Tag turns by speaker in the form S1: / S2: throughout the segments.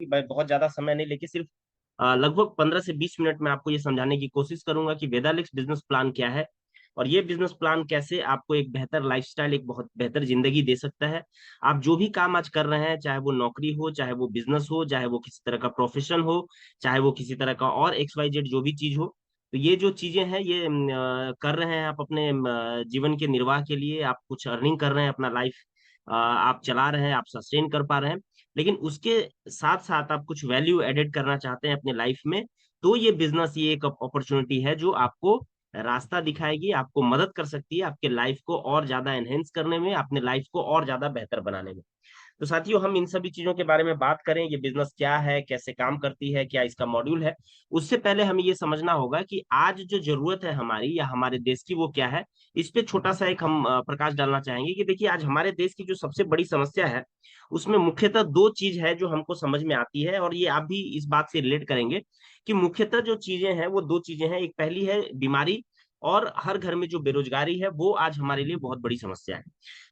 S1: मैं बहुत ज्यादा समय नहीं लेके सिर्फ लगभग 15 से 20 मिनट में आपको ये समझाने की कोशिश करूंगा कि वेदालिक्स बिजनेस प्लान क्या है और ये बिजनेस प्लान कैसे आपको एक बेहतर लाइफस्टाइल, एक बहुत बेहतर जिंदगी दे सकता है। आप जो भी काम आज कर रहे हैं, चाहे वो नौकरी हो, चाहे वो बिजनेस हो, चाहे वो किसी तरह का प्रोफेशन हो, चाहे वो किसी तरह का और XYZ जो भी चीज हो, तो ये जो चीजें हैं ये कर रहे हैं आप अपने जीवन के निर्वाह के लिए, आप कुछ अर्निंग कर रहे हैं, अपना लाइफ आप चला रहे हैं, आप सस्टेन कर पा रहे हैं। लेकिन उसके साथ साथ आप कुछ वैल्यू एडेड करना चाहते हैं अपने लाइफ में, तो ये बिजनेस, ये एक अपॉर्चुनिटी है जो आपको रास्ता दिखाएगी, आपको मदद कर सकती है आपके लाइफ को और ज्यादा एनहेंस करने में, अपने लाइफ को और ज्यादा बेहतर बनाने में। तो साथियों, हम इन सभी चीजों के बारे में बात करें, ये बिजनेस क्या है, कैसे काम करती है, क्या इसका मॉड्यूल है, उससे पहले हमें ये समझना होगा कि आज जो जरूरत है हमारी या हमारे देश की वो क्या है। इस पे छोटा सा एक हम प्रकाश डालना चाहेंगे कि देखिए, आज हमारे देश की जो सबसे बड़ी समस्या है उसमें मुख्यतः दो चीज है जो हमको समझ में आती है, और ये आप भी इस बात से रिलेट करेंगे कि मुख्यतः जो चीजें हैं वो दो चीजें हैं। एक पहली है बीमारी, और हर घर में जो बेरोजगारी है वो आज हमारे लिए बहुत बड़ी समस्या है।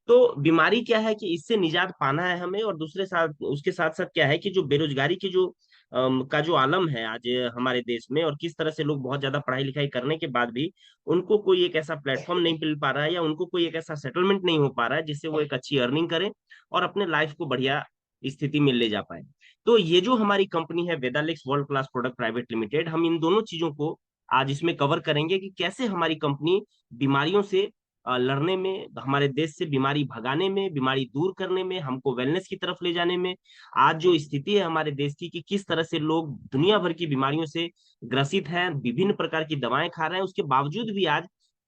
S1: तो बीमारी क्या है कि इससे निजात पाना है हमें, और दूसरे साथ उसके साथ साथ क्या है कि जो बेरोजगारी की जो का जो आलम है आज हमारे देश में, और किस तरह से लोग बहुत ज्यादा पढ़ाई लिखाई करने के बाद भी उनको कोई एक ऐसा प्लेटफॉर्म नहीं मिल पा रहा है, या उनको कोई एक ऐसा सेटलमेंट नहीं हो पा रहा है जिससे वो एक अच्छी अर्निंग करें और अपने लाइफ को बढ़िया स्थिति में ले जा पाए। तो ये जो हमारी कंपनी है Vedalix World Class Product Private Limited, हम इन दोनों चीजों को आज इसमें कवर करेंगे कि कैसे हमारी कंपनी बीमारियों से लड़ने में, हमारे देश से बीमारी भगाने में, बीमारी दूर करने में, हमको वेलनेस की तरफ ले जाने में। आज जो स्थिति है हमारे देश की कि किस तरह से लोग दुनिया भर की बीमारियों से ग्रसित हैं, विभिन्न प्रकार की दवाएं खा रहे हैं, उसके बावजूद भी आज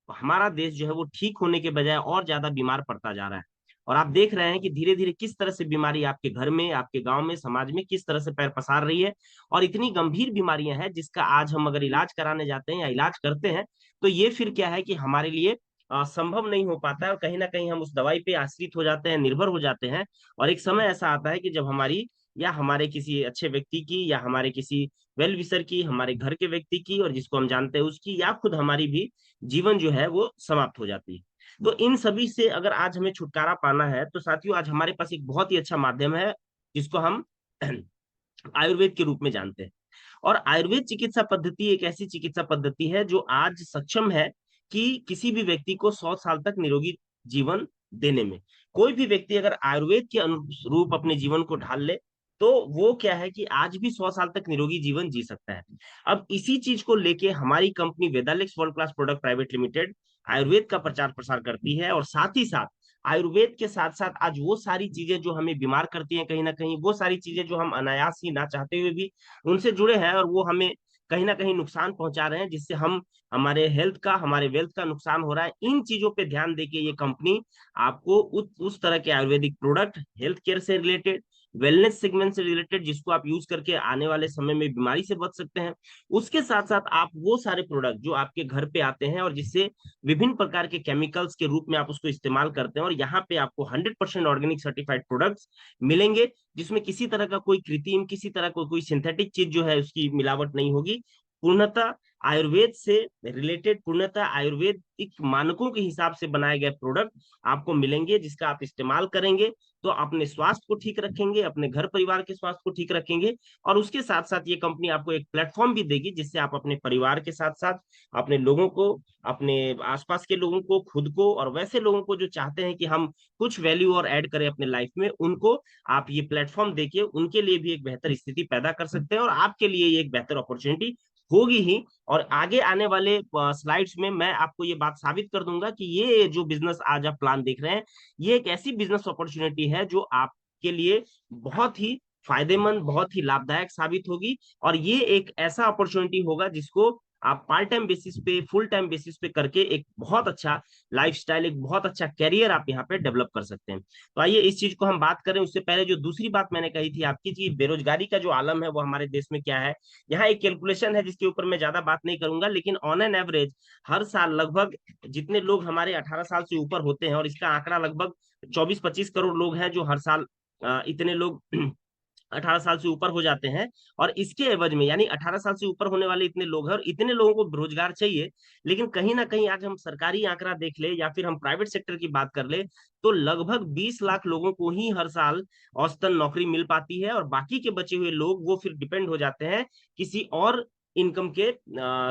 S1: हमारा देश जो है वो ठीक होने के बजाय और ज्यादा बीमार पड़ता जा रहा है। और आप देख रहे हैं कि धीरे धीरे किस तरह से बीमारी आपके घर में, आपके गांव में, समाज में किस तरह से पैर पसार रही है। और इतनी गंभीर बीमारियां हैं जिसका आज हम अगर इलाज कराने जाते हैं या इलाज करते हैं, तो ये फिर क्या है कि हमारे लिए संभव नहीं हो पाता है, और कहीं ना कहीं हम उस दवाई पे आश्रित हो जाते हैं, निर्भर हो जाते हैं। और एक समय ऐसा आता है कि जब हमारी या हमारे किसी अच्छे व्यक्ति की, या हमारे किसी वेल विशर की, हमारे घर के व्यक्ति की, और जिसको हम जानते हैं उसकी, या खुद हमारी भी जीवन जो है वो समाप्त हो जाती है। तो इन सभी से अगर आज हमें छुटकारा पाना है, तो साथियों आज हमारे पास एक बहुत ही अच्छा माध्यम है जिसको हम आयुर्वेद के रूप में जानते हैं। और आयुर्वेद चिकित्सा पद्धति एक ऐसी चिकित्सा पद्धति है जो आज सक्षम है कि किसी भी व्यक्ति को 100 साल तक निरोगी जीवन देने में। कोई भी व्यक्ति अगर आयुर्वेद के अनुरूप अपने जीवन को ढाल ले, तो वो क्या है कि आज भी 100 साल तक निरोगी जीवन जी सकता है। अब इसी चीज को लेके हमारी company Vedalix World Class Product Private Limited Ayurveda का प्रचार प्रसार करती है, और साथ ही साथ आयुर्वेद के साथ साथ आज वो सारी चीजें जो हमें बीमार करती हैं, कहीं ना कहीं वो सारी चीजें जो हम अनायास ही ना चाहते हुए भी उनसे जुड़े हैं, और वो हमें कहीं ना कहीं नुकसान पहुंचा रहे हैं, जिससे हम हमारे हेल्थ का, हमारे वेल्थ का नुकसान हो रहा है। इन चीजों पे ध्यान देके ये कंपनी आपको उस तरह के आयुर्वेदिक प्रोडक्ट, हेल्थ केयर से रिलेटेड, वेलनेस सेगमेंट से रिलेटेड, जिसको आप यूज करके आने वाले समय में बीमारी से बच सकते हैं, उसके साथ साथ आप वो सारे प्रोडक्ट जो आपके घर पे आते हैं और जिससे विभिन्न प्रकार के केमिकल्स के रूप में आप उसको इस्तेमाल करते हैं, और यहाँ पे आपको 100% ऑर्गेनिक सर्टिफाइड प्रोडक्ट्स मिलेंगे, जिसमें किसी तरह का कोई कृत्रिम, किसी तरह को कोई सिंथेटिक चीज जो है उसकी मिलावट नहीं होगी। पूर्णतः आयुर्वेद से रिलेटेड, पूर्णतः आयुर्वेदिक मानकों के हिसाब से बनाए गए प्रोडक्ट आपको मिलेंगे, जिसका आप इस्तेमाल करेंगे तो अपने स्वास्थ्य को ठीक रखेंगे, अपने घर परिवार के स्वास्थ्य को ठीक रखेंगे। और उसके साथ साथ ये कंपनी आपको एक प्लेटफॉर्म भी देगी जिससे आप अपने परिवार के साथ साथ अपने लोगों को, अपने आसपास के लोगों को, खुद को, और वैसे लोगों को जो चाहते हैं कि हम कुछ वैल्यू और ऐड करें अपने लाइफ में, उनको आप ये प्लेटफॉर्म देके उनके लिए भी एक बेहतर स्थिति पैदा कर सकते हैं, और आपके लिए ये एक बेहतर अपॉर्चुनिटी होगी ही। और आगे आने वाले स्लाइड्स में मैं आपको ये बात साबित कर दूंगा कि ये जो बिजनेस आज आप प्लान देख रहे हैं, ये एक ऐसी बिजनेस अपॉर्चुनिटी है जो आपके लिए बहुत ही फायदेमंद, बहुत ही लाभदायक साबित होगी। और ये एक ऐसा अपॉर्चुनिटी होगा जिसको आप पार्ट टाइम बेसिस पे, फुल टाइम बेसिस पे करके एक बहुत अच्छा लाइफस्टाइल, एक बहुत अच्छा कैरियर आप यहाँ पे डेवलप कर सकते हैं। तो आइए इस चीज को हम बात करें, उससे पहले जो दूसरी बात मैंने कही थी आपकी, कि बेरोजगारी का जो आलम है वो हमारे देश में क्या है। यहाँ एक कैलकुलेशन है जिसके ऊपर मैं ज्यादा बात नहीं करूंगा, लेकिन ऑन एन एवरेज हर साल लगभग जितने लोग हमारे 18 साल से ऊपर होते हैं, और इसका आंकड़ा लगभग 24-25 करोड़ लोग हैं जो हर साल इतने लोग 18 साल से ऊपर हो जाते हैं, और इसके एवज में यानी 18 साल से ऊपर होने वाले इतने लोग हैं और इतने लोगों को रोजगार चाहिए। लेकिन कहीं ना कहीं आज हम सरकारी आंकड़ा देख ले या फिर हम प्राइवेट सेक्टर की बात कर ले, तो लगभग 20 लाख लोगों को ही हर साल औसतन नौकरी मिल पाती है, और बाकी के बचे हुए लोग वो फिर डिपेंड हो जाते हैं किसी और इनकम के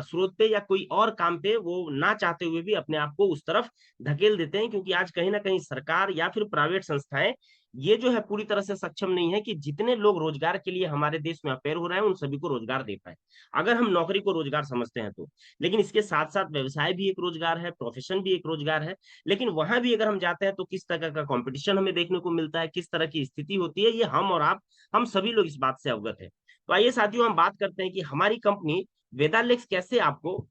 S1: स्रोत पे या कोई और काम पे, वो ना चाहते हुए भी अपने आप को उस तरफ धकेल देते हैं, क्योंकि आज कहीं ना कहीं सरकार या फिर प्राइवेट संस्थाएं ये जो है पूरी तरह से सक्षम नहीं है कि जितने लोग रोजगार के लिए हमारे देश में अपेयर हो रहे हैं उन सभी को रोजगार दे पाए। अगर हम नौकरी को रोजगार समझते हैं तो, लेकिन इसके साथ साथ व्यवसाय भी एक रोजगार है, प्रोफेशन भी एक रोजगार है। लेकिन वहां भी अगर हम जाते हैं तो किस तरह का कंपटीशन हमें देखने को मिलता है, किस तरह की स्थिति होती है, ये हम और आप, हम सभी लोग इस बात से अवगत है। तो आइए साथियों हम बात करते हैं कि हमारी कंपनी वेदालेक्स कैसे आपको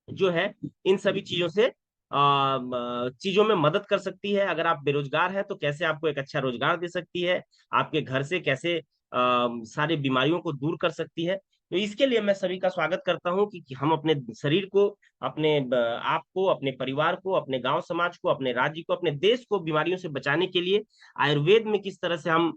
S1: जो है इन सभी चीजों से चीजों में मदद कर सकती है। अगर आप बेरोजगार हैं तो कैसे आपको एक अच्छा रोजगार दे सकती है, आपके घर से कैसे सारी बीमारियों को दूर कर सकती है। तो इसके लिए मैं सभी का स्वागत करता हूं कि हम अपने शरीर को, अपने आप को, अपने परिवार को, अपने गांव समाज को, अपने राज्य को, अपने देश को बीमारियों से बचाने के लिए आयुर्वेद में किस तरह से हम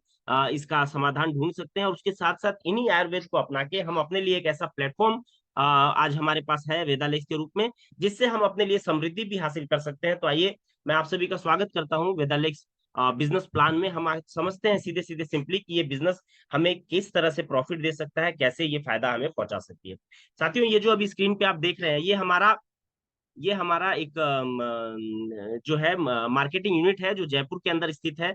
S1: इसका समाधान ढूंढ सकते हैं, और उसके साथ साथ इन्हीं आयुर्वेद को अपना के हम अपने लिए एक ऐसा प्लेटफॉर्म आज हमारे पास है वेदालेक्स के रूप में, जिससे हम अपने लिए समृद्धि भी हासिल कर सकते हैं। तो आइए मैं आप सभी का स्वागत करता हूं वेदालेक्स बिजनेस प्लान में। हम आज समझते हैं सीधे सीधे सिंपली कि ये बिजनेस हमें किस तरह से प्रॉफिट दे सकता है, कैसे ये फायदा हमें पहुंचा सकती है। साथियों ये जो अभी स्क्रीन पे आप देख रहे हैं, ये हमारा एक जो है मार्केटिंग यूनिट है जो जयपुर के अंदर स्थित है।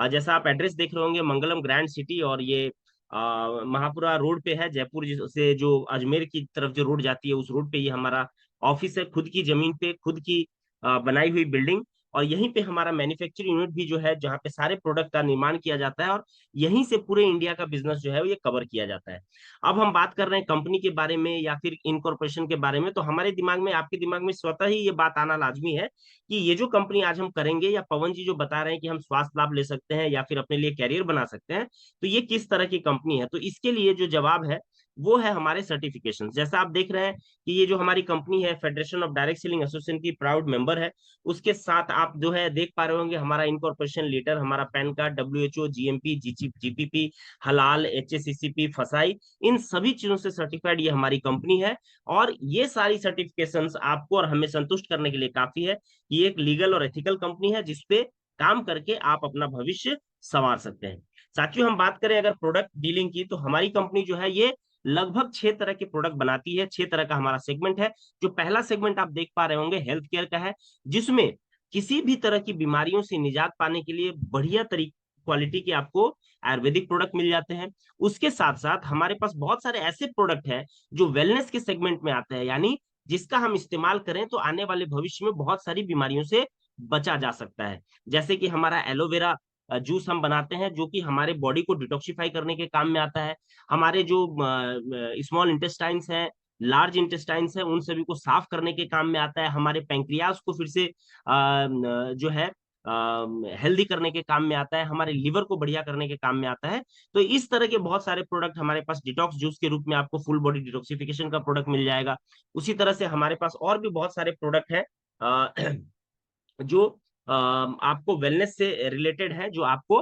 S1: जैसा आप एड्रेस देख रहे होंगे, मंगलम ग्रैंड सिटी, और ये महापुरा रोड पे है जयपुर से जो अजमेर की तरफ जो रोड जाती है उस रोड पे ये हमारा ऑफिस है, खुद की जमीन पे, खुद की बनाई हुई बिल्डिंग। और यहीं पे हमारा मैन्युफैक्चरिंग यूनिट भी जो है, जहाँ पे सारे प्रोडक्ट का निर्माण किया जाता है, और यहीं से पूरे इंडिया का बिजनेस जो है वो ये कवर किया जाता है। अब हम बात कर रहे हैं कंपनी के बारे में या फिर इनकॉर्पोरेशन के बारे में, तो हमारे दिमाग में, आपके दिमाग में स्वतः ही ये बात आना लाजमी है कि ये जो कंपनी आज हम करेंगे, या पवन जी जो बता रहे हैं कि हम स्वास्थ्य लाभ ले सकते हैं या फिर अपने लिए कैरियर बना सकते हैं, तो ये किस तरह की कंपनी है। तो इसके लिए जो जवाब है वो है हमारे सर्टिफिकेशन। जैसा आप देख रहे हैं कि ये जो हमारी कंपनी है federation of direct selling association की प्राउड मेंबर है। उसके साथ आप जो है देख पा रहे होंगे हमारा इनकॉर्पोरेशन लेटर, हमारा pan card, WHO, GMP, GPP, हलाल, एचएससीसीपी, फसाई, इन सभी चीजों से सर्टिफाइड ये हमारी कंपनी है। और ये सारी सर्टिफिकेशंस आपको और हमें संतुष्ट करने के लिए काफी है कि ये एक लीगल और एथिकल कंपनी है जिसपे काम करके आप अपना भविष्य संवार सकते हैं। साथियों हम बात करें अगर प्रोडक्ट डीलिंग की, तो हमारी कंपनी जो है ये लगभग 6 तरह के प्रोडक्ट बनाती है। 6 तरह का हमारा सेगमेंट है। जो पहला सेगमेंट आप देख पा रहे होंगे हेल्थ केयर का है, जिसमें किसी भी तरह की बीमारियों से निजात पाने के लिए बढ़िया तरीके क्वालिटी के आपको आयुर्वेदिक प्रोडक्ट मिल जाते हैं। उसके साथ साथ हमारे पास बहुत सारे ऐसे प्रोडक्ट हैं जो वेलनेस के सेगमेंट में आते हैं, यानी जिसका हम इस्तेमाल करें तो आने वाले भविष्य में बहुत सारी बीमारियों से बचा जा सकता है। जैसे कि हमारा एलोवेरा जूस हम बनाते हैं जो कि हमारे बॉडी को डिटॉक्सिफाई करने के काम में आता है। हमारे जो स्मॉल इंटेस्टाइन्स हैं, लार्ज इंटेस्टाइन्स हैं, उन सभी को साफ करने के काम में आता है। हमारे पैंक्रियाज को फिर से जो है हेल्दी करने के काम में आता है। हमारे लिवर को बढ़िया करने के काम में आता है। तो इस तरह के बहुत सारे प्रोडक्ट हमारे पास डिटॉक्स जूस के रूप में आपको फुल बॉडी डिटॉक्सिफिकेशन का प्रोडक्ट मिल जाएगा। उसी तरह से हमारे पास और भी बहुत सारे प्रोडक्ट हैं जो आपको वेलनेस से रिलेटेड है, जो आपको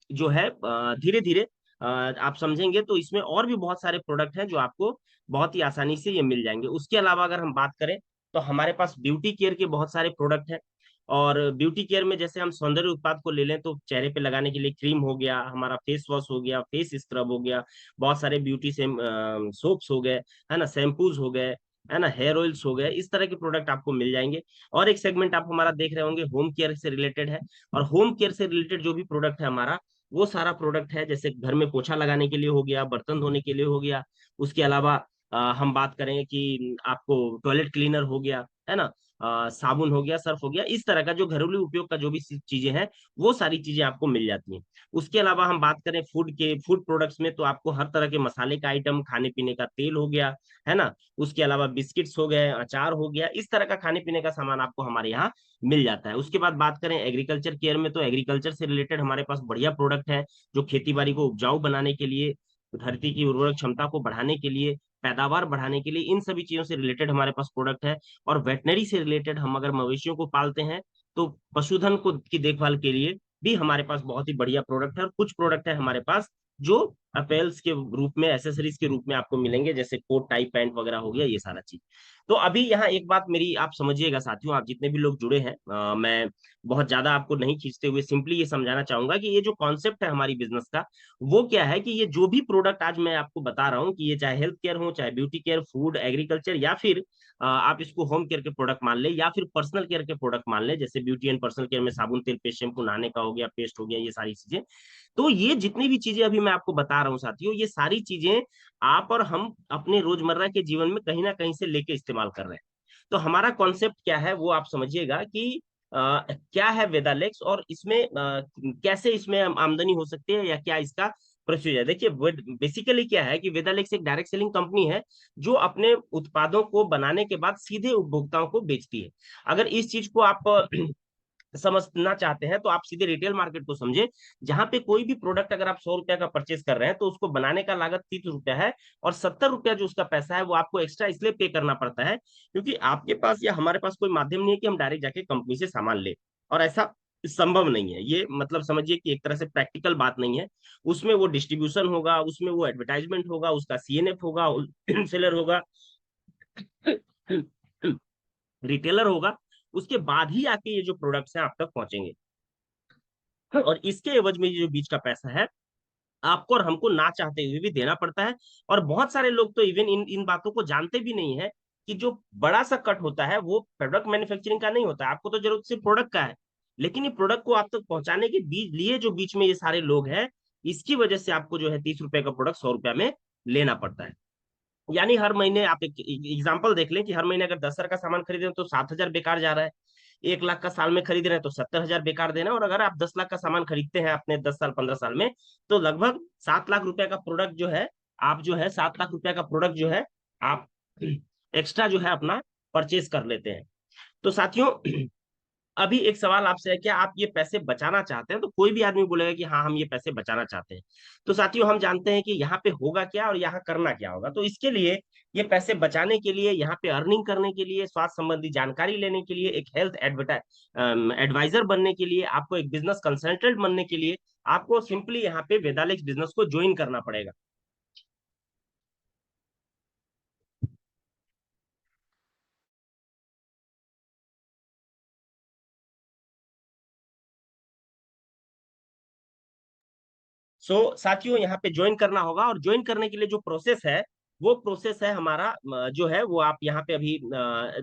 S1: जो है धीरे धीरे आप समझेंगे तो इसमें और भी बहुत सारे प्रोडक्ट हैं जो आपको बहुत ही आसानी से ये मिल जाएंगे। उसके अलावा अगर हम बात करें तो हमारे पास ब्यूटी केयर के बहुत सारे प्रोडक्ट हैं। और ब्यूटी केयर में जैसे हम सौंदर्य उत्पाद को ले लें तो चेहरे पे लगाने के लिए क्रीम हो गया, हमारा फेस वॉश हो गया, फेस स्क्रब हो गया, बहुत सारे ब्यूटी से सोप्स हो गए, है ना, शैम्पूज हो गए, है ना, हेयर ऑयल्स हो गए, इस तरह के प्रोडक्ट आपको मिल जाएंगे। और एक सेगमेंट आप हमारा देख रहे होंगे होम केयर से रिलेटेड है। और होम केयर से रिलेटेड जो भी प्रोडक्ट है हमारा, वो सारा प्रोडक्ट है जैसे घर में पोछा लगाने के लिए हो गया, बर्तन धोने के लिए हो गया। उसके अलावा हम बात करें कि आपको टॉयलेट क्लीनर हो गया, है ना, साबुन हो गया, सर्फ हो गया, इस तरह का जो घरेलू उपयोग का जो भी चीजें हैं वो सारी चीजें आपको मिल जाती हैं। उसके अलावा हम बात करें फूड प्रोडक्ट्स में, तो आपको हर तरह के मसाले का आइटम, खाने पीने का तेल हो गया, है ना, उसके अलावा बिस्किट्स हो गए, अचार हो गया, इस तरह का खाने पीने का सामान आपको हमारे यहाँ मिल जाता है। उसके बाद बात करें एग्रीकल्चर केयर में, तो एग्रीकल्चर से रिलेटेड हमारे पास बढ़िया प्रोडक्ट है जो खेती बाड़ी को उपजाऊ बनाने के लिए, धरती की उर्वरक क्षमता को बढ़ाने के लिए, पैदावार बढ़ाने के लिए, इन सभी चीजों से रिलेटेड हमारे पास प्रोडक्ट है। और वेटनरी से रिलेटेड हम अगर मवेशियों को पालते हैं तो पशुधन को की देखभाल के लिए भी हमारे पास बहुत ही बढ़िया प्रोडक्ट है, और कुछ प्रोडक्ट है हमारे पास जो अपेल्स के रूप में, एसेसरीज के रूप में आपको मिलेंगे, जैसे कोट टाई पैंट वगैरह हो गया, ये सारा चीज। तो अभी यहाँ एक बात मेरी आप समझिएगा साथियों, आप जितने भी लोग जुड़े हैं, मैं बहुत ज्यादा आपको नहीं खींचते हुए सिंपली ये समझाना चाहूंगा कि ये जो कॉन्सेप्ट है हमारी बिजनेस का, वो क्या है कि ये जो भी प्रोडक्ट आज मैं आपको बता रहा हूँ, कि ये चाहे हेल्थ केयर हो, चाहे ब्यूटी केयर, फूड, एग्रीकल्चर, या फिर आप इसको होम केयर के प्रोडक्ट मान ले, या फिर पर्सनल केयर के प्रोडक्ट मान ले, जैसे ब्यूटी एंड पर्सनल केयर में साबुन, तेल, पेस्ट, शैम्पू, नहाने का हो गया, पेस्ट हो गया, ये सारी चीजें। तो ये जितनी भी चीजें अभी मैं आपको बता रहा हूँ साथियों, ये सारी चीजें आप और हम अपने रोजमर्रा के जीवन में कहीं ना कहीं से लेके इस्तेमाल कर रहे हैं। तो हमारा कॉन्सेप्ट क्या है वो आप समझिएगा कि क्या है वेदालेक्स, और इसमें कैसे इसमें आमदनी हो सकती है, या क्या इसका प्रोसीजर। देखिए, बेसिकली क्या है कि वेदालेक्स एक डायरेक्ट सेलिंग कंपनी है, जो अपने उत्पादों को बनाने के बाद सीधे उपभोक्ताओं को बेचती है। अगर इस चीज को आप समझना चाहते हैं तो आप सीधे रिटेल मार्केट को समझे, जहां पे कोई भी प्रोडक्ट अगर आप 100 रुपया का परचेज कर रहे हैं, तो उसको बनाने का लागत 30 रुपया है, और 70 रुपया जो उसका पैसा है वो आपको एक्स्ट्रा इसलिए पे करना पड़ता है, क्योंकि आपके पास या हमारे पास कोई माध्यम नहीं है कि हम डायरेक्ट जाके कंपनी से सामान ले। और ऐसा संभव नहीं है, ये मतलब समझिए कि एक तरह से प्रैक्टिकल बात नहीं है। उसमें वो डिस्ट्रीब्यूशन होगा, उसमें वो एडवर्टाइजमेंट होगा, उसका सीएनएफ होगा, सेलर होगा, रिटेलर होगा, उसके बाद ही आके ये जो प्रोडक्ट्स हैं आप तक पहुंचेंगे। और इसके एवज में ये जो बीच का पैसा है, आपको और हमको ना चाहते हुए भी देना पड़ता है। और बहुत सारे लोग तो इवन इन इन बातों को जानते भी नहीं है कि जो बड़ा सा कट होता है वो प्रोडक्ट मैन्युफैक्चरिंग का नहीं होता है। आपको तो जरूरत सिर्फ प्रोडक्ट का है, लेकिन ये प्रोडक्ट को आप तक पहुंचाने के बीच लिए जो बीच में ये सारे लोग हैं, इसकी वजह से आपको जो है 30 रुपए का प्रोडक्ट 100 रुपया में लेना पड़ता है। यानी हर महीने आप एक एग्जाम्पल देख लें कि हर महीने अगर 10,000 का सामान खरीदे तो 7,000 बेकार जा रहा है। 1 लाख का साल में खरीद रहे हैं तो 70,000 बेकार देना है। और अगर आप 10 लाख का सामान खरीदते हैं अपने 10 साल 15 साल में, तो लगभग 7 लाख रुपए का प्रोडक्ट जो है, आप जो है 7 लाख रुपए का प्रोडक्ट जो है आप एक्स्ट्रा जो है अपना परचेज कर लेते हैं। तो साथियों, अभी एक सवाल आपसे है, क्या आप ये पैसे बचाना चाहते हैं? तो कोई भी आदमी बोलेगा कि हाँ, हम ये पैसे बचाना चाहते हैं। तो साथियों, हम जानते हैं कि यहाँ पे होगा क्या और यहाँ करना क्या होगा। तो इसके लिए, ये पैसे बचाने के लिए, यहाँ पे अर्निंग करने के लिए, स्वास्थ्य संबंधी जानकारी लेने के लिए, एक हेल्थ एडवाइजर बनने के लिए, आपको एक बिजनेस कंसल्टेंट बनने के लिए, आपको सिंपली यहाँ पे वेदालेक्स बिजनेस को ज्वाइन करना पड़ेगा। साथियों, यहाँ पे ज्वाइन करना होगा, और ज्वाइन करने के लिए जो प्रोसेस है, वो प्रोसेस है हमारा, जो है वो आप यहाँ पे अभी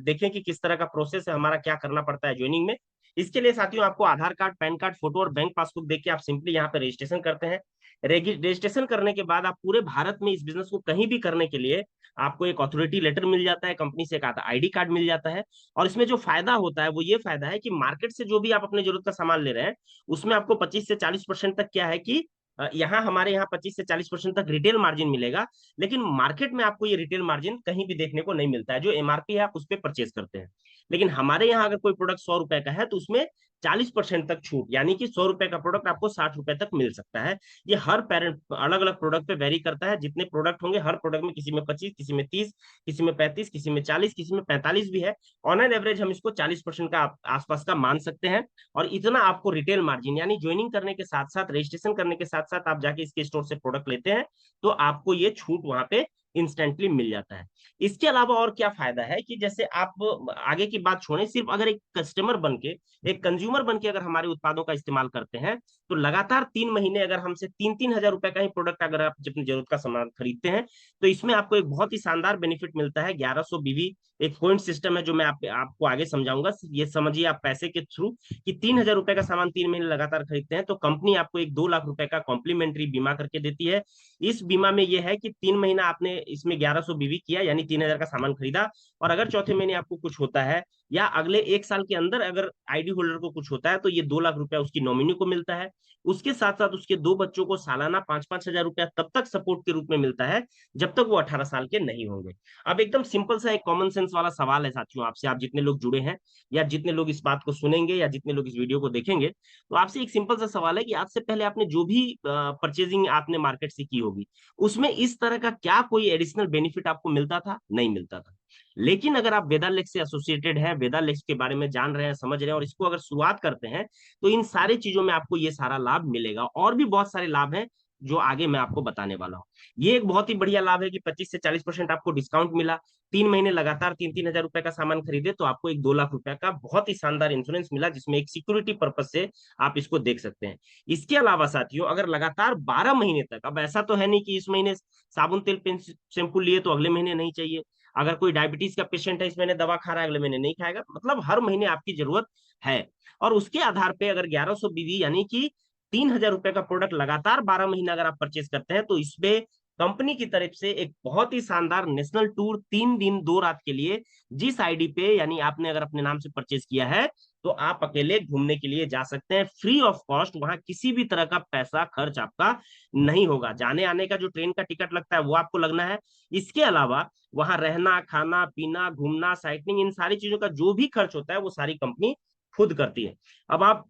S1: देखें कि किस तरह का प्रोसेस है हमारा, क्या करना पड़ता है ज्वाइनिंग में। इसके लिए साथियों, आपको आधार कार्ड, पैन कार्ड, फोटो और बैंक पासबुक देके आप सिंपली यहाँ पे रजिस्ट्रेशन करते हैं। रजिस्ट्रेशन करने के बाद आप पूरे भारत में इस बिजनेस को कहीं भी करने के लिए आपको एक अथॉरिटी लेटर मिल जाता है, कंपनी से एक आता आईडी कार्ड मिल जाता है। और इसमें जो फायदा होता है वो ये फायदा है कि मार्केट से जो भी आप अपने जरूरत का सामान ले रहे हैं, उसमें आपको 25 से 40% तक क्या है कि यहाँ हमारे यहाँ 25 से 40% तक रिटेल मार्जिन मिलेगा। लेकिन मार्केट में आपको ये रिटेल मार्जिन कहीं भी देखने को नहीं मिलता है। जो एमआरपी है आप उस पर परचेज करते हैं, लेकिन हमारे यहाँ अगर कोई प्रोडक्ट 100 रुपए का है तो उसमें 40% तक छूट, यानी कि 100 रुपए का प्रोडक्ट आपको 60 रुपए तक मिल सकता है। ये हर पेरेंट अलग अलग प्रोडक्ट पे वेरी करता है। जितने प्रोडक्ट होंगे हर प्रोडक्ट में, किसी में 25, किसी में 30, किसी में 35, किसी में 40, किसी में 45 भी है। ऑन एन एवरेज हम इसको 40% का आसपास का मान सकते हैं। और इतना आपको रिटेल मार्जिन, यानी ज्वाइनिंग करने के साथ साथ, रजिस्ट्रेशन करने के साथ साथ आप जाके इसके स्टोर से प्रोडक्ट लेते हैं, तो आपको ये छूट वहां पे इंस्टेंटली मिल जाता है। इसके अलावा और क्या फायदा है कि जैसे आप आगे की बात छोड़ें, सिर्फ अगर एक कस्टमर बन के, एक कंज्यूमर बन के अगर हमारे उत्पादों का इस्तेमाल करते हैं, तो लगातार 3 महीने अगर हमसे 3-3 हजार रुपए का ही प्रोडक्ट अगर आप अपनी जरूरत का सामान खरीदते हैं, तो इसमें आपको एक बहुत ही शानदार बेनिफिट मिलता है। 1100 बीवी एक पॉइंट सिस्टम है, जो मैं आपको आगे समझाऊंगा। ये समझिए आप पैसे के थ्रू कि 3 हजार रुपए का सामान 3 महीने लगातार खरीदते हैं, तो कंपनी आपको एक 2 लाख रुपए का कॉम्प्लीमेंट्री बीमा करके देती है। इस बीमा में यह है कि 3 महीना आपने इसमें 1100 बीवी किया, यानी 3 हजार का सामान खरीदा, और अगर चौथे महीने आपको कुछ होता है, या अगले 1 साल के अंदर अगर आईडी होल्डर को कुछ होता है, तो ये 2 लाख रुपया उसकी नॉमिनी को मिलता है। उसके साथ साथ उसके 2 बच्चों को सालाना 5-5 हजार रुपया तब तक सपोर्ट के रूप में मिलता है, जब तक वो 18 साल के नहीं होंगे। अब एकदम सिंपल सा एक कॉमन सेंस वाला सवाल है साथियों आपसे, आप जितने लोग जुड़े हैं, या जितने लोग इस बात को सुनेंगे, या जितने लोग इस वीडियो को देखेंगे, तो आपसे एक सिंपल सा सवाल है कि आज से पहले आपने जो भी परचेजिंग आपने मार्केट से की होगी, उसमें इस तरह का क्या कोई एडिशनल बेनिफिट आपको मिलता था? नहीं मिलता था। लेकिन अगर आप वेदालेक्स से एसोसिएटेड हैं, वेदालेक्स के बारे में जान रहे हैं, समझ रहे हैं और इसको अगर शुरुआत करते हैं, तो इन सारी चीजों में आपको ये सारा लाभ मिलेगा। और भी बहुत सारे लाभ हैं जो आगे मैं आपको बताने वाला हूँ। ये एक बहुत ही बढ़िया लाभ है कि 25 से 40% आपको डिस्काउंट मिला। 3 महीने लगातार 3-3 हजार रुपए का सामान खरीदे तो आपको एक 2 लाख रुपए का बहुत ही शानदार इंश्योरेंस मिला, जिसमें एक सिक्योरिटी पर्पज से आप इसको देख सकते हैं। इसके अलावा साथियों, अगर लगातार 12 महीने तक, अब ऐसा तो है नहीं कि इस महीने साबुन तेल शैम्पू लिए तो अगले महीने नहीं चाहिए। अगर कोई डायबिटीज का पेशेंट है, इस महीने दवा खा रहा है, अगले महीने नहीं खाएगा, मतलब हर महीने आपकी जरूरत है। और उसके आधार पे अगर 1100 बीवी यानी कि 3 हजार रुपए का प्रोडक्ट लगातार 12 महीना अगर आप परचेज करते हैं, तो इसमें कंपनी की तरफ से एक बहुत ही शानदार नेशनल टूर 3 दिन 2 रात के लिए, जिस आईडी पे यानी आपने अगर अपने नाम से परचेज किया है, तो आप अकेले घूमने के लिए जा सकते हैं फ्री ऑफ कॉस्ट। वहां किसी भी तरह का पैसा खर्च आपका नहीं होगा। जाने आने का जो ट्रेन का टिकट लगता है वो आपको लगना है। इसके अलावा वहां रहना, खाना पीना, घूमना, साइटिंग, इन सारी चीजों का जो भी खर्च होता है वो सारी कंपनी खुद करती है। अब आप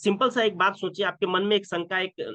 S1: सिंपल सा एक बात सोचिए, आपके मन में एक शंका, एक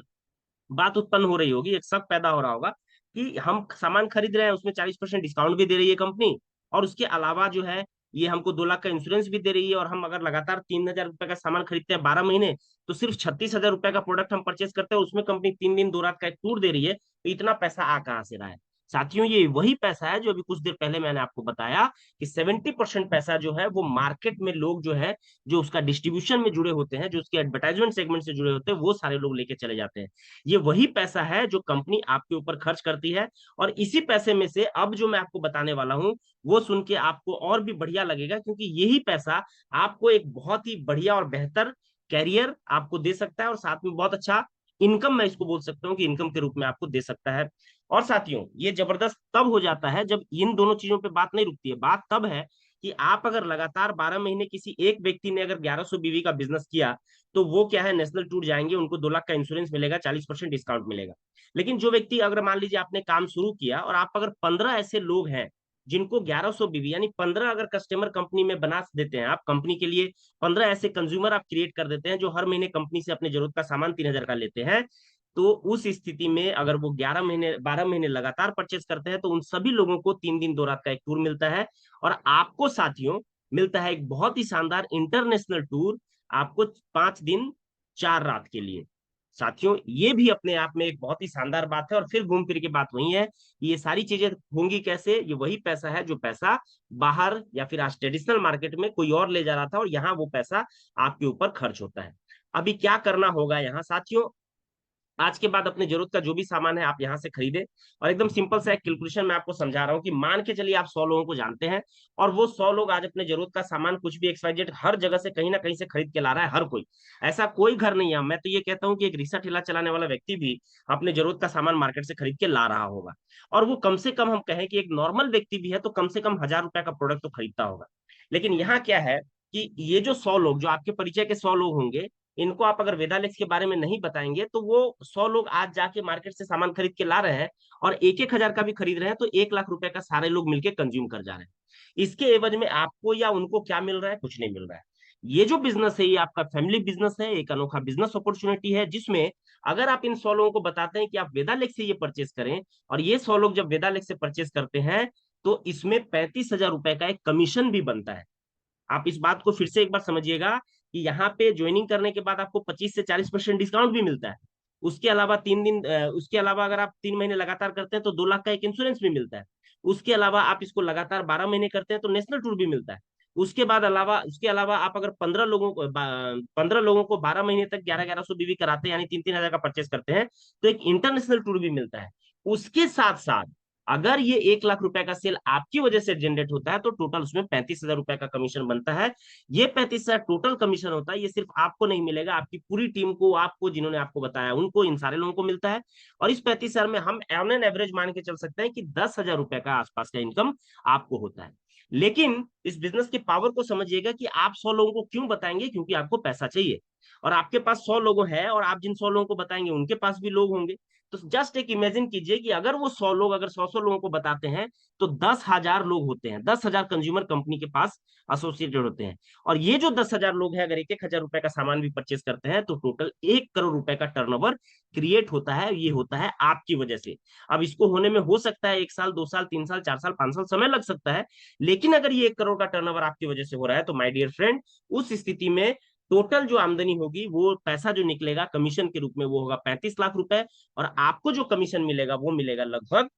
S1: बात उत्पन्न हो रही होगी, एक शक पैदा हो रहा होगा कि हम सामान खरीद रहे हैं, उसमें 40% डिस्काउंट भी दे रही है कंपनी, और उसके अलावा जो है ये हमको 2 लाख का इंश्योरेंस भी दे रही है, और हम अगर लगातार 3 हजार रुपए का सामान खरीदते हैं 12 महीने, तो सिर्फ 36 हजार रुपए का प्रोडक्ट हम परचेस करते हैं, उसमें कंपनी 3 दिन 2 रात का एक टूर दे रही है, तो इतना पैसा आ कहाँ से रहा है? साथियों, ये वही पैसा है जो अभी कुछ देर पहले मैंने आपको बताया कि 70% पैसा जो है वो मार्केट में लोग जो है, जो उसका डिस्ट्रीब्यूशन में जुड़े होते हैं, जो उसके एडवर्टाइजमेंट सेगमेंट से जुड़े होते हैं, वो सारे लोग लेके चले जाते हैं। ये वही पैसा है जो कंपनी आपके ऊपर खर्च करती है। और इसी पैसे में से अब जो मैं आपको बताने वाला हूं, वो सुन के आपको और भी बढ़िया लगेगा, क्योंकि यही पैसा आपको एक बहुत ही बढ़िया और बेहतर कैरियर आपको दे सकता है, और साथ में बहुत अच्छा इनकम, मैं इसको बोल सकता हूँ कि इनकम के रूप में आपको दे सकता है। और साथियों, ये जबरदस्त तब हो जाता है जब इन दोनों चीजों पे बात नहीं रुकती है। बात तब है कि आप अगर लगातार 12 महीने, किसी एक व्यक्ति ने अगर 1100 बीवी का बिजनेस किया, तो वो क्या है, नेशनल टूर जाएंगे, उनको 2 लाख का इंश्योरेंस मिलेगा, 40% डिस्काउंट मिलेगा। लेकिन जो व्यक्ति, अगर मान लीजिए आपने काम शुरू किया और आप अगर 15 ऐसे लोग हैं जिनको 1100 बीवी यानी 15 अगर कस्टमर कंपनी में बना देते हैं, आप कंपनी के लिए 15 ऐसे कंज्यूमर आप क्रिएट कर देते हैं जो हर महीने कंपनी से अपने जरूरत का सामान 3 हजार का लेते हैं, तो उस स्थिति में अगर वो 11 महीने 12 महीने लगातार परचेस करते हैं, तो उन सभी लोगों को 3 दिन 2 रात का एक टूर मिलता है। और आपको साथियों मिलता है एक बहुत ही शानदार इंटरनेशनल टूर, आपको 5 दिन 4 रात के लिए। साथियों, ये भी अपने आप में एक बहुत ही शानदार बात है। और फिर घूम फिर के बात वही है कि ये सारी चीजें होंगी कैसे? ये वही पैसा है जो पैसा बाहर या फिर आज ट्रेडिशनल मार्केट में कोई और ले जा रहा था, और यहाँ वो पैसा आपके ऊपर खर्च होता है। अभी क्या करना होगा यहाँ साथियों? आज के बाद अपने जरूरत का जो भी सामान है आप यहाँ से खरीदे। और एकदम सिंपल सा एक कैलकुलेशन मैं आपको समझा रहा हूँ कि मान के चलिए आप 100 लोगों को जानते हैं, और वो 100 लोग आज अपने जरूरत का सामान कुछ भी XYZ हर जगह से कहीं ना कहीं से खरीद के ला रहा है। हर कोई, ऐसा कोई घर नहीं है, मैं तो ये कहता हूँ कि एक रिक्शा ठेला चलाने वाला व्यक्ति भी अपने जरूरत का सामान मार्केट से खरीद के ला रहा होगा। और वो कम से कम, हम कहें कि एक नॉर्मल व्यक्ति भी है तो कम से कम 1000 रुपए का प्रोडक्ट तो खरीदता होगा। लेकिन यहाँ क्या है कि ये जो 100 लोग, जो आपके परिचय के 100 लोग होंगे, इनको आप अगर वेदालेक्स के बारे में नहीं बताएंगे, तो वो 100 लोग आज जाके मार्केट से सामान खरीद के ला रहे हैं, और 1-1 हजार का भी खरीद रहे हैं, तो 1 लाख रुपए का सारे लोग मिलकर कंज्यूम कर जा रहे हैं। इसके एवज में आपको या उनको क्या मिल रहा है? कुछ नहीं मिल रहा है। ये जो बिजनेस है, ये आपका फैमिली बिजनेस है, एक अनोखा बिजनेस अपॉर्चुनिटी है, जिसमें अगर आप इन 100 लोगों को बताते हैं कि आप वेदालेक्स से ये परचेस करें, और ये 100 लोग जब वेदालेक्स से परचेस करते हैं, तो इसमें 35 हजार रुपए का एक कमीशन भी बनता है। आप इस बात को फिर से एक बार समझिएगा कि यहाँ पे ज्वाइनिंग करने के बाद आपको 25 से 40% डिस्काउंट भी मिलता है। उसके अलावा उसके अलावा अगर आप 3 महीने लगातार करते हैं तो 2 लाख का एक इंश्योरेंस भी मिलता है। उसके अलावा आप इसको लगातार 12 महीने करते हैं तो नेशनल टूर भी मिलता है। उसके अलावा आप अगर 15 लोगों को 12 महीने तक 1100 बीवी कराते हैं, यानी 3-3 हजार का परचेस करते हैं, तो एक इंटरनेशनल टूर भी मिलता है। उसके साथ साथ अगर ये 1 लाख रुपए का सेल आपकी वजह से जनरेट होता है, तो टोटल उसमें 35 हजार रुपए का कमीशन बनता है। ये 35 हजार टोटल कमीशन होता है, ये सिर्फ आपको नहीं मिलेगा, आपकी पूरी टीम को, आपको जिन्होंने आपको बताया उनको, इन सारे लोगों को मिलता है। और इस 35 हजार में हम ऑन एन एवरेज मान के चल सकते हैं कि 10 हजार रुपए का आसपास का इनकम आपको होता है। लेकिन इस बिजनेस के पावर को समझिएगा कि आप 100 लोगों को क्यों बताएंगे? क्योंकि आपको पैसा चाहिए। और आपके पास 100 लोग हैं और आप जिन 100 लोगों को बताएंगे उनके पास भी लोग होंगे। तो जस्ट एक इमेजिन कीजिए कि अगर वो 100 लोग अगर 100 लोगों को बताते हैं तो 10,000 लोग होते हैं, 10,000 कंज्यूमर कंपनी के पास एसोसिएटेड होते हैं। और ये जो 10,000 लोग हैं अगर 1,000 रुपए का सामान भी परचेस करते हैं तो टोटल 1 करोड़ रुपए का टर्नओवर क्रिएट होता है। ये होता है आपकी वजह से। अब इसको होने में हो सकता है 1 साल, 2 साल, 3 साल, 4 साल, 5 साल समय लग सकता है, लेकिन अगर ये 1 करोड़ का टर्नओवर आपकी वजह से हो रहा है तो माय डियर फ्रेंड, उस स्थिति में टोटल जो आमदनी होगी, वो पैसा जो निकलेगा कमीशन के रूप में, वो होगा 35 लाख रुपए। और आपको जो कमीशन मिलेगा वो मिलेगा लगभग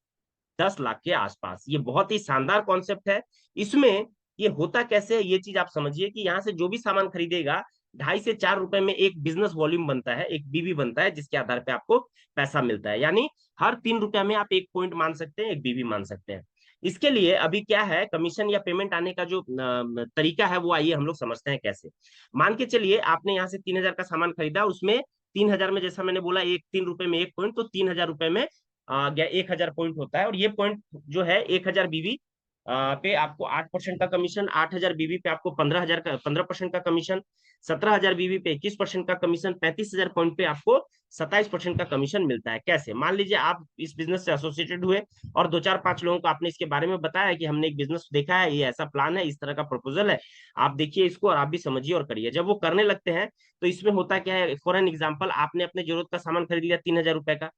S1: 10 लाख के आसपास। ये बहुत ही शानदार कॉन्सेप्ट है। इसमें ये होता कैसे है ये चीज आप समझिए कि यहाँ से जो भी सामान खरीदेगा, 2.5 से 4 रुपए में एक बिजनेस वॉल्यूम बनता है, एक बीवी बनता है, जिसके आधार पे आपको पैसा मिलता है। यानी हर 3 रुपया में आप एक पॉइंट मान सकते हैं, एक बीवी मान सकते हैं। इसके लिए अभी क्या है, कमीशन या पेमेंट आने का जो तरीका है वो आइए हम लोग समझते हैं कैसे। मान के चलिए आपने यहाँ से 3,000 का सामान खरीदा, उसमें 3,000 में जैसा मैंने बोला एक 3 रुपए में एक पॉइंट, तो 3,000 रुपए में 1,000 पॉइंट होता है। और ये पॉइंट जो है 1,000 बीवी पे आपको 8% का कमीशन, 8,000 बीवी पे आपको 15% का कमीशन, 17,000 बीवी पे 21% का कमीशन, 35,000 पॉइंट पे आपको 27% का कमीशन मिलता है। कैसे? मान लीजिए आप इस बिजनेस से एसोसिएटेड हुए और 2 4 5 लोगों को आपने इसके बारे में बताया कि हमने एक बिजनेस देखा है, ये ऐसा प्लान है, इस तरह का प्रपोजल है, आप देखिए इसको और आप भी समझिए और करिए। जब वो करने लगते हैं तो इसमें होता क्या है, फॉर एन एग्जाम्पल आपने अपने जरूरत का सामान खरीद लिया 3,000 रुपए का,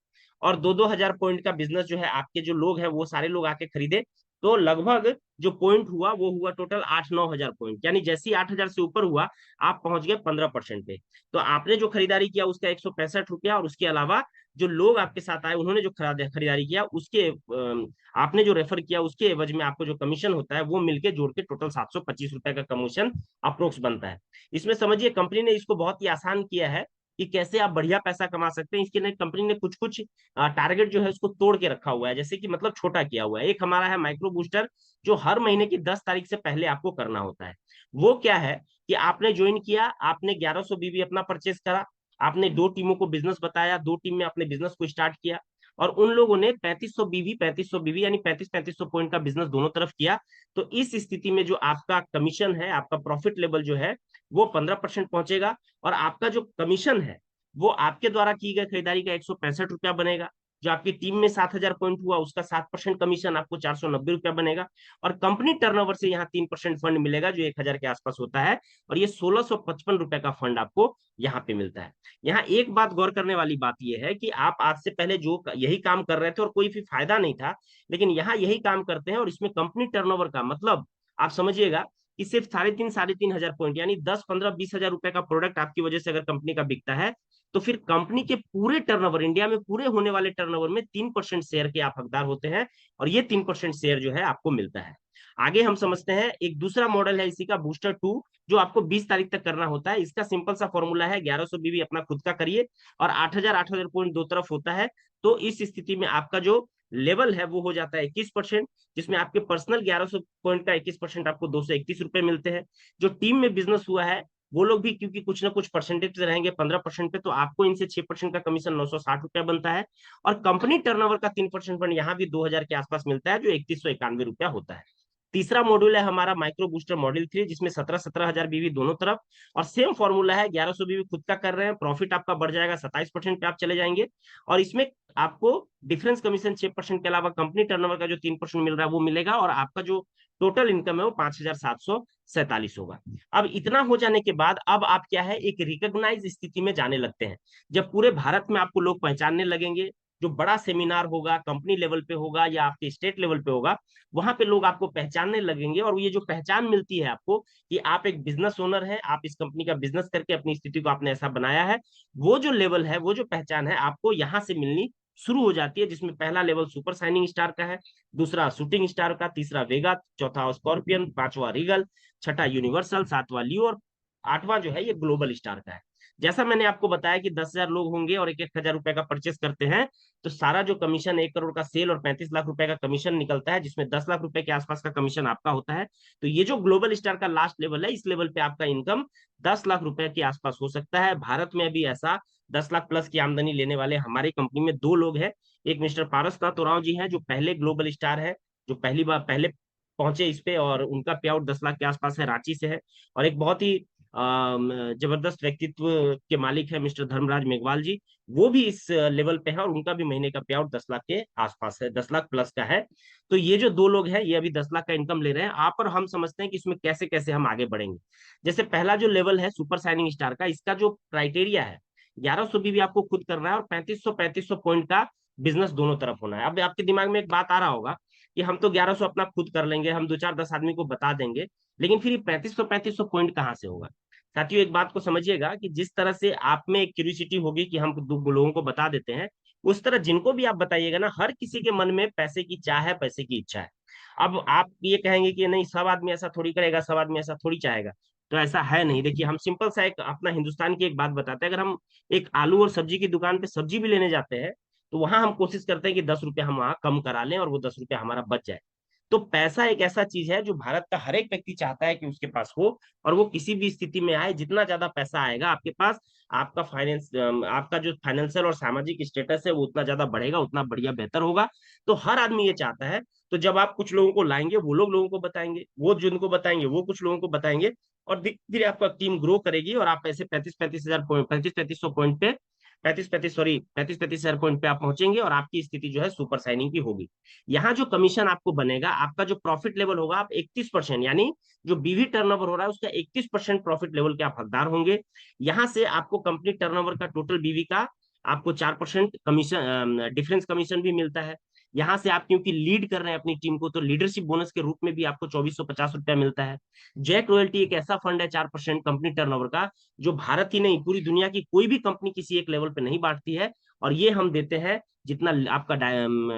S1: और 2-2 हजार पॉइंट का बिजनेस जो है, आपके जो लोग हैं वो सारे लोग आके खरीदे, तो लगभग जो पॉइंट हुआ वो हुआ टोटल 8-9 हजार पॉइंट। यानी जैसे ही 8,000 से ऊपर हुआ आप पहुंच गए 15% पे। तो आपने जो खरीदारी किया उसका 165 रुपया, और उसके अलावा जो लोग आपके साथ आए उन्होंने जो खरीदारी किया उसके आपने जो रेफर किया उसके एवज में आपको जो कमीशन होता है वो मिलके जोड़ के टोटल 725 रुपए का कमीशन अप्रोक्स बनता है। इसमें समझिए कंपनी ने इसको बहुत ही आसान किया है कि कैसे आप बढ़िया पैसा कमा सकते हैं। इसके लिए कंपनी ने कुछ कुछ टारगेट जो है उसको तोड़ के रखा हुआ है, जैसे कि मतलब छोटा किया हुआ है। एक हमारा है माइक्रो बूस्टर, जो हर महीने की 10 तारीख से पहले आपको करना होता है। वो क्या है कि आपने ज्वाइन किया, आपने 1,100 बीबी अपना परचेस करा, आपने 2 टीमों को बिजनेस बताया, 2 टीम में अपने बिजनेस को स्टार्ट किया, और उन लोगों ने 3500 बीवी यानी 3500 पॉइंट का बिजनेस दोनों तरफ किया। तो इस स्थिति में जो आपका कमीशन है, आपका प्रॉफिट लेवल जो है वो 15% पहुंचेगा। और आपका जो कमीशन है वो आपके द्वारा की गई खरीदारी का 165 रुपया बनेगा। जो आपकी टीम में 7,000 पॉइंट हुआ उसका 7% कमीशन आपको 490 रुपया बनेगा। और कंपनी टर्नओवर से यहाँ 3% फंड मिलेगा जो 1,000 के आसपास होता है, और ये 1,655 रुपए का फंड आपको यहाँ पे मिलता है। यहाँ एक बात गौर करने वाली बात यह है कि आप आज से पहले जो यही काम कर रहे थे और कोई भी फायदा नहीं था, लेकिन यहाँ यही काम करते हैं, और इसमें कंपनी टर्नओवर का मतलब आप समझिएगा कि सिर्फ 3,500 पॉइंट यानी 10, 15, 20 हजार रुपए का प्रोडक्ट आपकी वजह से अगर कंपनी का बिकता है, तो फिर कंपनी के पूरे टर्नओवर, इंडिया में पूरे होने वाले टर्नओवर में 3% शेयर के आप हकदार होते हैं, और ये 3% शेयर जो है आपको मिलता है। आगे हम समझते हैं एक दूसरा मॉडल है इसी का, बूस्टर 2, जो आपको 20 तारीख तक करना होता है। इसका सिंपल सा फॉर्मूला है, 1,100 बीवी अपना खुद का करिए और 8,000 पॉइंट दो तरफ होता है। तो इस स्थिति में आपका जो लेवल है वो हो जाता है 21%, जिसमें आपके पर्सनल 1,100 पॉइंट का 21% आपको 231 रुपए मिलते हैं। जो टीम में बिजनेस हुआ है वो लोग भी क्योंकि कुछ ना कुछ परसेंटेज रहेंगे 15% पे, तो आपको इनसे 6% का कमीशन 960 रुपया बनता है। और कंपनी टर्नओवर का 3% फंड यहाँ भी 2,000 के आसपास मिलता है जो 3,191 रुपया होता है। तीसरा मॉड्यूल है हमारा माइक्रो बूस्टर मॉड्यूल 3, जिसमें 17-17 हजार बीवी दोनों तरफ, और सेम फॉर्मूला है, 1,100 बीवी खुद का कर रहे हैं, प्रॉफिट आपका बढ़ जाएगा, 27% पे आप चले जाएंगे। और इसमें आपको डिफरेंस कमीशन 6% के अलावा कंपनी टर्नओवर का जो 3% मिल रहा है वो मिलेगा, और आपका जो टोटल इनकम है वो 5,747 होगा। अब इतना हो जाने के बाद अब आप क्या है, एक रिकॉग्नाइज स्थिति में जाने लगते हैं, जब पूरे भारत में आपको लोग पहचानने लगेंगे। जो बड़ा सेमिनार होगा, कंपनी लेवल पे होगा या आपके स्टेट लेवल पे होगा, वहां पे लोग आपको पहचानने लगेंगे। और ये जो पहचान मिलती है आपको कि आप एक बिजनेस ओनर है, आप इस कंपनी का बिजनेस करके अपनी स्थिति को आपने ऐसा बनाया है, वो जो लेवल है, वो जो पहचान है आपको यहाँ से मिलनी शुरू हो जाती है। जिसमें पहला लेवल सुपर साइनिंग स्टार का है, दूसरा शूटिंग स्टार का, तीसरा वेगा, चौथा स्कॉर्पियन, पांचवा रीगल, छठा यूनिवर्सल, सातवां लियो, और आठवां जो है ये ग्लोबल स्टार का है। जैसा मैंने आपको बताया कि 10,000 लोग होंगे और 1,000 रुपए का परचेस करते हैं, तो सारा जो कमीशन 1 करोड़ का सेल और 35 लाख रुपए का कमीशन निकलता है, जिसमें 10 लाख रुपए के आसपास का कमीशन आपका होता है। तो ये जो ग्लोबल स्टार का लास्ट लेवल है, इस लेवल पे आपका इनकम 10 लाख रुपए के आसपास हो सकता है। भारत में भी ऐसा 10 लाख प्लस की आमदनी लेने वाले हमारी कंपनी में 2 लोग हैं। एक मिस्टर पारस तातोराव जी हैं जो पहले ग्लोबल स्टार है, जो पहली बार पहले पहुंचे इस पे, और उनका पे आउट 10 लाख के आसपास है, रांची से है। और एक बहुत ही जबरदस्त व्यक्तित्व के मालिक है मिस्टर धर्मराज मेघवाल जी, वो भी इस लेवल पे है और उनका भी महीने का पे आउट 10 लाख के आसपास है, 10 लाख प्लस का है। तो ये जो दो लोग हैं ये अभी 10 लाख का इनकम ले रहे हैं। आप और हम समझते हैं कि इसमें कैसे कैसे हम आगे बढ़ेंगे। जैसे पहला जो लेवल है सुपर साइनिंग स्टार का, इसका जो क्राइटेरिया है 1100 भी आपको खुद करना है और 3500 पॉइंट का बिजनेस दोनों तरफ होना है। अब आपके दिमाग में एक बात आ रहा होगा कि हम तो 1100 अपना खुद कर लेंगे, हम दो चार 10 आदमी को बता देंगे, लेकिन फिर ये 3500 पॉइंट कहाँ से होगा। साथियों एक बात को समझिएगा कि जिस तरह से आप में एक क्यूरियोसिटी होगी कि हम दो लोगों को बता देते हैं, उस तरह जिनको भी आप बताइएगा ना, हर किसी के मन में पैसे की चाह है, पैसे की इच्छा है। अब आप ये कहेंगे कि नहीं सब आदमी ऐसा थोड़ी करेगा, सब आदमी ऐसा थोड़ी चाहेगा, तो ऐसा है नहीं। देखिए हम सिंपल सा एक अपना हिंदुस्तान की एक बात बताते हैं, अगर हम एक आलू और सब्जी की दुकान पे सब्जी भी लेने जाते हैं, तो वहां हम कोशिश करते हैं कि 10 रुपया हम वहां कम करा लें और वो 10 रुपया हमारा बच जाए। तो पैसा एक ऐसा चीज है जो भारत का हर एक व्यक्ति चाहता है कि उसके पास हो, और वो किसी भी स्थिति में आए, जितना ज्यादा पैसा आएगा आपके पास, आपका फाइनेंस आपका जो फाइनेंशियल और सामाजिक स्टेटस है वो उतना ज्यादा बढ़ेगा, उतना बढ़िया बेहतर होगा। तो हर आदमी ये चाहता है। तो जब आप कुछ लोगों को लाएंगे, वो लोग लोगों को बताएंगे, वो जिनको बताएंगे वो कुछ लोगों को बताएंगे, और धीरे धीरे आपका टीम ग्रो करेगी और आप ऐसे 35-35 हजार पॉइंट 35 35 पे आप पहुंचेंगे और आपकी स्थिति जो है सुपर साइनिंग की होगी। यहाँ जो कमीशन आपको बनेगा, आपका जो प्रॉफिट लेवल होगा, आप 31%, यानी जो बीवी टर्नओवर हो रहा है उसका 31% प्रॉफिट लेवल के आप हकदार होंगे। यहाँ से आपको कंपनी टर्नओवर का टोटल बीवी का आपको 4% कमीशन, डिफरेंस कमीशन भी मिलता है। यहाँ से आप क्योंकि लीड कर रहे हैं अपनी टीम को, तो लीडरशिप बोनस के रूप में भी आपको 2450 रुपया मिलता है। जैक रॉयल्टी एक ऐसा फंड है 4% कंपनी टर्नओवर का, जो भारत ही नहीं पूरी दुनिया की कोई भी कंपनी किसी एक लेवल पे नहीं बांटती है। और ये हम देते हैं, जितना आपका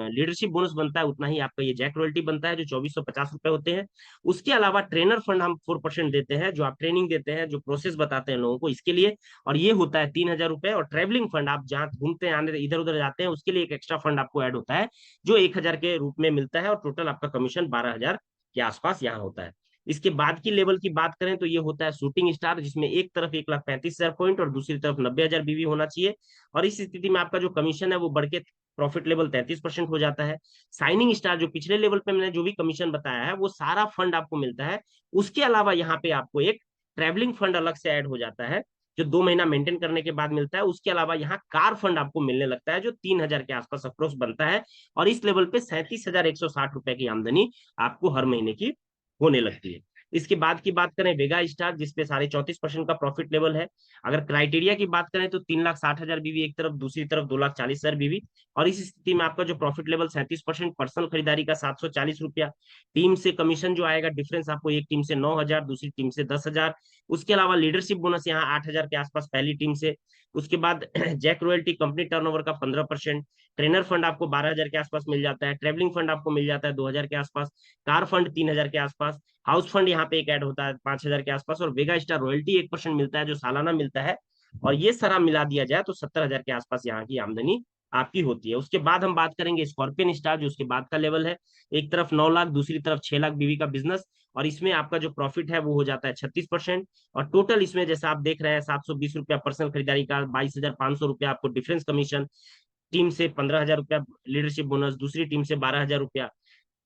S1: लीडरशिप बोनस बनता है उतना ही आपका ये जैक रॉयल्टी बनता है, जो 2450 रुपए होते हैं। उसके अलावा ट्रेनर फंड हम 4% देते हैं, जो आप ट्रेनिंग देते हैं, जो प्रोसेस बताते हैं लोगों को, इसके लिए, और ये होता है 3000 रुपए। और ट्रेवलिंग फंड, आप जहाँ घूमते हैं आने इधर उधर जाते हैं, उसके लिए एक एक्स्ट्रा फंड आपको ऐड होता है, जो 1000 के रूप में मिलता है, और टोटल आपका कमीशन 12,000 के आसपास यहाँ होता है। इसके बाद की लेवल की बात करें तो ये होता है शूटिंग स्टार, जिसमें एक तरफ 1,35,000 पॉइंट और दूसरी तरफ 90,000 बीवी होना चाहिए। और इस स्थिति में आपका जो कमीशन है वो बढ़ के प्रॉफिट लेवल 33% हो जाता है। साइनिंग स्टार जो पिछले लेवल पे मैंने जो भी कमीशन बताया है वो सारा फंड आपको मिलता है। उसके अलावा यहाँ पे आपको एक ट्रेवलिंग फंड अलग से ऐड हो जाता है, जो 2 महीना मेंटेन करने के बाद मिलता है। उसके अलावा यहाँ कार फंड आपको मिलने लगता है, जो 3,000 के आसपास अप्रोक्स बनता है। और इस लेवल पे 37,160 रुपए की आमदनी आपको हर महीने की होने लगती है। इसके बाद की बात करें वेगा स्टार, जिसपे 34.5% का प्रॉफिट लेवल है। अगर क्राइटेरिया की बात करें तो 3,60,000 बीवी एक तरफ, दूसरी तरफ 2,40,000 बीवी। और इस स्थिति में आपका जो प्रॉफिट लेवल 37%, पर्सनल खरीदारी का 740 रुपया, टीम से कमीशन जो आएगा डिफरेंस आपको, एक टीम से 9,000, दूसरी टीम से 10,000। उसके अलावा लीडरशिप बोनस यहाँ 8,000 के आसपास पहली टीम से। उसके बाद जैक रॉयल्टी कंपनी टर्नओवर का 15%, ट्रेनर फंड आपको 12,000 के आसपास मिल जाता है, ट्रेवलिंग फंड आपको मिल जाता है 2,000 के आसपास, कार फंड 3,000 के आसपास, हाउस फंड यहाँ पे एक ऐड होता है 5,000 के आसपास, और वेगा स्टार रॉयल्टी 1% मिलता है जो सालाना मिलता है। और ये सारा मिला दिया जाए तो 70,000 के आसपास यहाँ की आमदनी आपकी होती है। उसके बाद हम बात करेंगे स्कॉर्पियन स्टार, जो उसके बाद का लेवल है। एक तरफ 9 लाख, दूसरी तरफ 6 लाख बीवी का बिजनेस, और इसमें आपका जो प्रॉफिट है वो हो जाता है 36%। और टोटल इसमें जैसा आप देख रहे हैं 720 रुपया पर्सनल खरीदारी का, 22,500 रुपया आपको डिफरेंस कमीशन, टीम से 15,000 रुपया लीडरशिप बोनस, दूसरी टीम से 12,000 रुपया,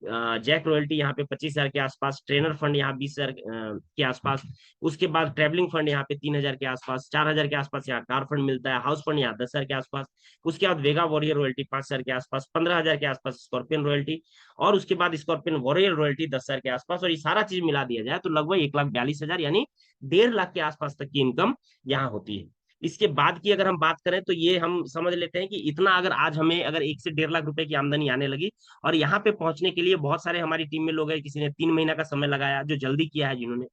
S1: जैक रॉयल्टी यहाँ पे 25,000 के आसपास, ट्रेनर फंड यहाँ 20,000 के आसपास। उसके बाद ट्रेवलिंग फंड यहाँ पे 3,000 के आसपास, 4,000 के आसपास यहाँ कार फंड मिलता है, हाउस फंड यहाँ 10,000 के आसपास। उसके बाद वेगा वॉरियर रॉयल्टी 5,000 के आसपास, 15,000 के आसपास स्कॉर्पियन रॉयल्टी, और उसके बाद स्कॉर्पियन वॉरियर रॉयल्टी 10,000 के आसपास। और ये सारा चीज मिला दिया जाए तो लगभग 1,42,000, यानी 1.5 लाख के आसपास तक की इनकम यहाँ होती है। इसके बाद की अगर हम बात करें तो ये हम समझ लेते हैं कि इतना अगर आज हमें अगर 1 से 1.5 लाख रुपए की आमदनी आने लगी, और यहाँ पे पहुंचने के लिए बहुत सारे हमारी टीम में लोग हैं, किसी ने 3 महीना का समय लगाया जो जल्दी किया है, जिन्होंने,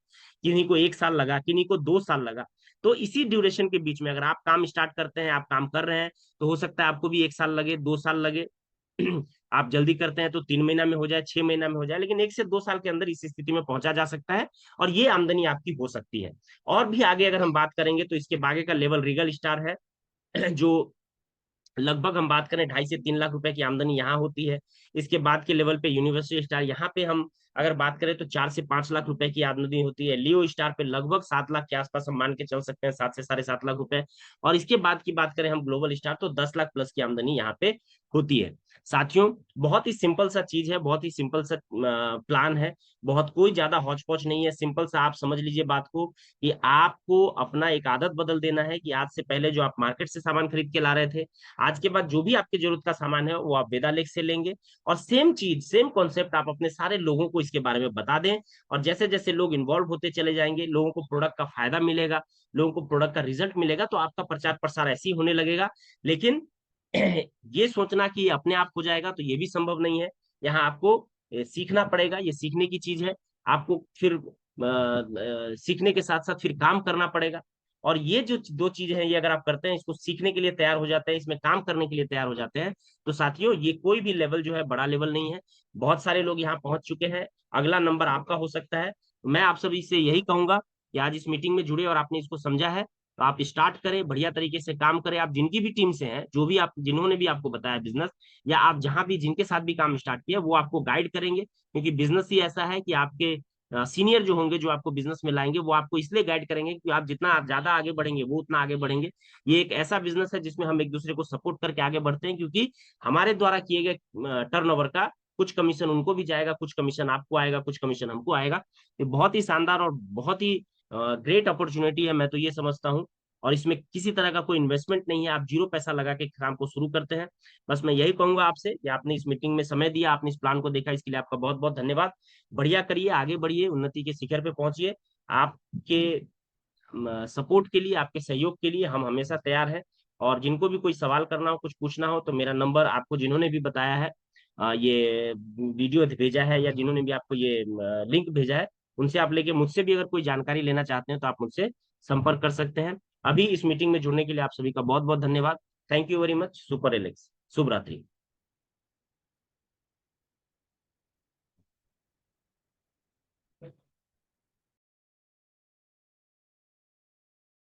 S1: किन्हीं को 1 साल लगा, किन्हीं को 2 साल लगा। तो इसी ड्यूरेशन के बीच में अगर आप काम स्टार्ट करते हैं, आप काम कर रहे हैं, तो हो सकता है आपको भी 1 साल लगे, 2 साल लगे। आप जल्दी करते हैं तो 3 महीना में हो जाए, 6 महीना में हो जाए, लेकिन 1 से 2 साल के अंदर इस स्थिति में पहुंचा जा सकता है, और ये आमदनी आपकी हो सकती है। और भी आगे अगर हम बात करेंगे तो इसके आगे का लेवल रीगल स्टार है, जो लगभग हम बात करें 2.5 से 3 लाख रुपए की आमदनी यहाँ होती है। इसके बाद के लेवल पे यूनिवर्सिटी स्टार, यहाँ पे हम अगर बात करें तो 4 से 5 लाख रुपए की आमदनी होती है। लियो स्टार पे लगभग 7 लाख के आसपास हम मान के चल सकते हैं, 7 से 7.5 लाख रुपए। और इसके बाद की बात करें हम ग्लोबल स्टार, तो 10 लाख प्लस की आमदनी यहाँ पे होती है। साथियों, बहुत ही सिंपल सा चीज है, बहुत ही सिंपल सा प्लान है, बहुत कोई ज्यादा हौच पौच नहीं है। सिंपल सा आप समझ लीजिए बात को, कि आपको अपना एक आदत बदल देना है कि आज से पहले जो आप मार्केट से सामान खरीद के ला रहे थे, आज के बाद जो भी आपकी जरूरत का सामान है वो आप वेदालेक्स से लेंगे। और सेम चीज, सेम कॉन्सेप्ट आप अपने सारे लोगों को इसके बारे में बता दें। और जैसे जैसे लोग इन्वॉल्व होते चले जाएंगे, लोगों को प्रोडक्ट का फायदा मिलेगा, लोगों को प्रोडक्ट का रिजल्ट मिलेगा, तो आपका प्रचार प्रसार ऐसे ही होने लगेगा। लेकिन ये सोचना कि अपने आप हो जाएगा, तो ये भी संभव नहीं है। यहाँ आपको सीखना पड़ेगा, ये सीखने की चीज है। आपको फिर सीखने के साथ साथ फिर काम करना पड़ेगा। और ये जो दो चीजें हैं, ये अगर आप करते हैं, इसको सीखने के लिए तैयार हो जाते हैं, इसमें काम करने के लिए तैयार हो जाते हैं, तो साथियों ये कोई भी लेवल जो है बड़ा लेवल नहीं है। बहुत सारे लोग यहाँ पहुंच चुके हैं, अगला नंबर आपका हो सकता है। मैं आप सभी से यही कहूंगा कि आज इस मीटिंग में जुड़े और आपने इसको समझा है, तो आप स्टार्ट करें, बढ़िया तरीके से काम करें। आप जिनकी भी टीम से हैं, जो भी आप, जिन्होंने भी आपको बताया बिजनेस, या आप जहां भी जिनके साथ भी काम स्टार्ट किया, वो आपको गाइड करेंगे, क्योंकि बिजनेस ही ऐसा है कि आपके सीनियर जो होंगे, जो आपको बिजनेस में लाएंगे, वो आपको इसलिए गाइड करेंगे कि आप जितना आप ज्यादा आगे बढ़ेंगे, वो उतना आगे बढ़ेंगे। ये एक ऐसा बिजनेस है जिसमें हम एक दूसरे को सपोर्ट करके आगे बढ़ते हैं, क्योंकि हमारे द्वारा किए गए टर्नओवर का कुछ कमीशन उनको भी जाएगा, कुछ कमीशन आपको आएगा, कुछ कमीशन हमको आएगा। ये बहुत ही शानदार और बहुत ही ग्रेट अपॉर्चुनिटी है, मैं तो ये समझता हूँ। और इसमें किसी तरह का कोई इन्वेस्टमेंट नहीं है, आप जीरो पैसा लगा के काम को शुरू करते हैं। बस मैं यही कहूंगा आपसे कि आपने इस मीटिंग में समय दिया, आपने इस प्लान को देखा, इसके लिए आपका बहुत बहुत धन्यवाद। बढ़िया करिए, आगे बढ़िए, उन्नति के शिखर पे पहुंचिए। आपके सपोर्ट के लिए, आपके सहयोग के लिए हम हमेशा तैयार हैं। और जिनको भी कोई सवाल करना हो, कुछ पूछना हो, तो मेरा नंबर आपको जिन्होंने भी बताया है, ये वीडियो भेजा है, या जिन्होंने भी आपको ये लिंक भेजा है, उनसे आप लेके, मुझसे भी अगर कोई जानकारी लेना चाहते हैं तो आप मुझसे संपर्क कर सकते हैं। अभी इस मीटिंग में जुड़ने के लिए आप सभी का बहुत बहुत धन्यवाद। Thank you very much. Super Alex, शुभ रात्रि।